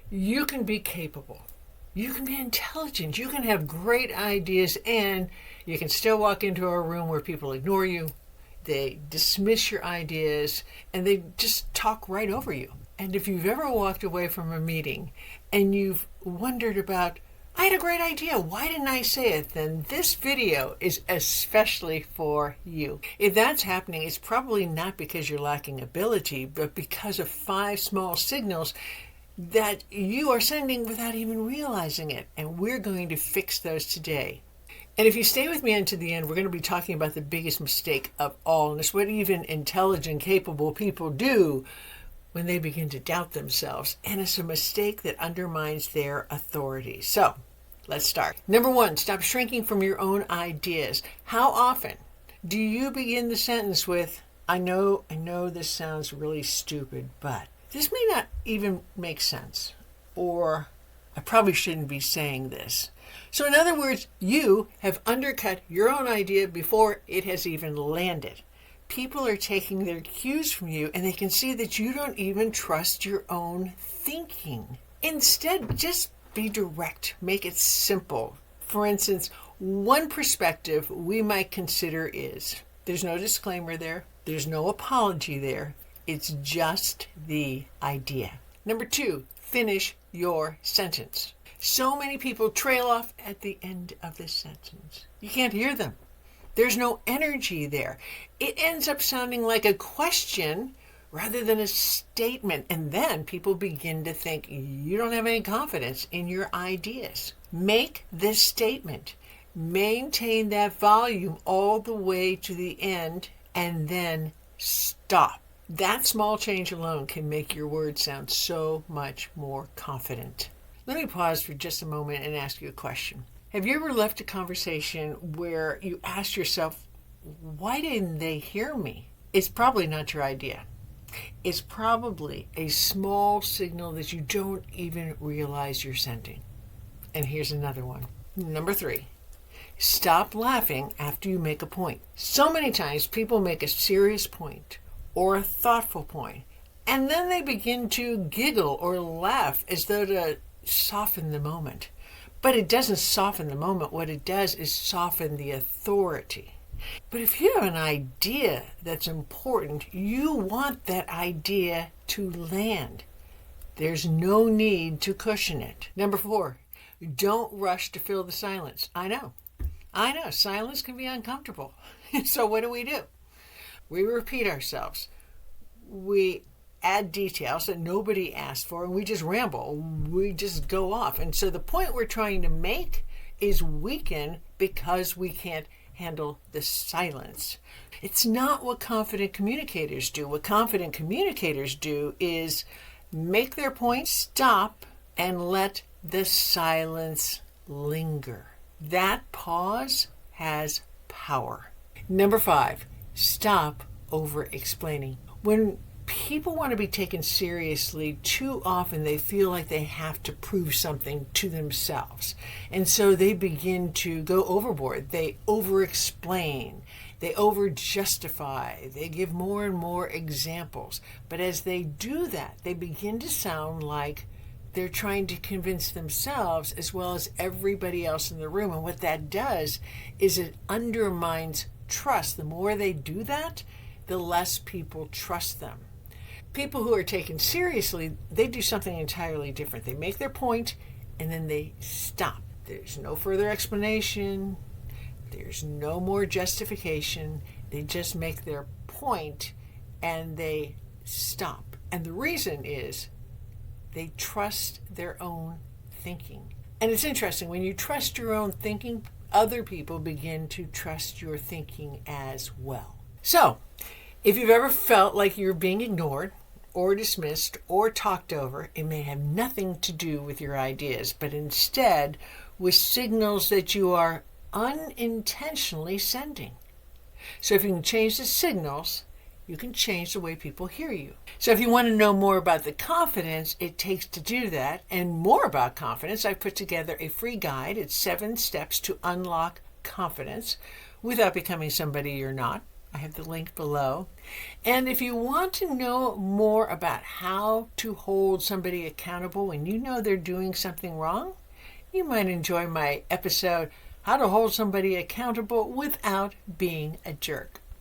You can be capable. You can be intelligent. You can have great ideas, and you can still walk into a room where people ignore you. They dismiss your ideas, and they just talk right over you. And if you've ever walked away from a meeting and you've wondered about, I had a great idea, why didn't I say it? Then this video is especially for you. If that's happening, it's probably not because you're lacking ability, but because of 5 small signals that you are sending without even realizing it. And we're going to fix those today. And if you stay with me until the end, we're going to be talking about the biggest mistake of all. And it's what even intelligent, capable people do when they begin to doubt themselves. And it's a mistake that undermines their authority. So let's start. Number 1, stop shrinking from your own ideas. How often do you begin the sentence with, I know this sounds really stupid, but this may not even make sense, or I probably shouldn't be saying this. So in other words, you have undercut your own idea before it has even landed. People are taking their cues from you, and they can see that you don't even trust your own thinking. Instead, just be direct. Make it simple. For instance, one perspective we might consider is, there's no disclaimer there. There's no apology there. It's just the idea. Number 2, finish your sentence. So many people trail off at the end of this sentence. You can't hear them. There's no energy there. It ends up sounding like a question rather than a statement. And then people begin to think you don't have any confidence in your ideas. Make this statement. Maintain that volume all the way to the end, and then stop. That small change alone can make your words sound so much more confident. Let me pause for just a moment and ask you a question. Have you ever left a conversation where you asked yourself, why didn't they hear me? It's probably not your idea. It's probably a small signal that you don't even realize you're sending. And here's another one. Number 3, stop laughing after you make a point. So many times people make a serious point or a thoughtful point, and then they begin to giggle or laugh as though to soften the moment. But it doesn't soften the moment. What it does is soften the authority. But if you have an idea that's important, you want that idea to land. There's no need to cushion it. Number 4, don't rush to fill the silence. I know. Silence can be uncomfortable. So what do? We repeat ourselves. We add details that nobody asked for, and we just ramble. We just go off. And so the point we're trying to make is weaken because we can't handle the silence. It's not what confident communicators do. What confident communicators do is make their point, stop, and let the silence linger. That pause has power. Number 5, stop over-explaining. When people want to be taken seriously, too often they feel like they have to prove something to themselves. And so they begin to go overboard. They over-explain. They over-justify. They give more and more examples. But as they do that, they begin to sound like they're trying to convince themselves as well as everybody else in the room. And what that does is it undermines trust. The more they do that, the less people trust them. People who are taken seriously, they do something entirely different. They make their point and then they stop. There's no further explanation. There's no more justification. They just make their point and they stop. And the reason is they trust their own thinking. And it's interesting, when you trust your own thinking, other people begin to trust your thinking as well. So, if you've ever felt like you're being ignored or dismissed or talked over, it may have nothing to do with your ideas, but instead with signals that you are unintentionally sending. So if you can change the signals, you can change the way people hear you. So if you want to know more about the confidence it takes to do that, and more about confidence, I've put together a free guide. It's 7 steps to unlock confidence without becoming somebody you're not. I have the link below. And if you want to know more about how to hold somebody accountable when you know they're doing something wrong, you might enjoy my episode, How to Hold Somebody Accountable Without Being a Jerk.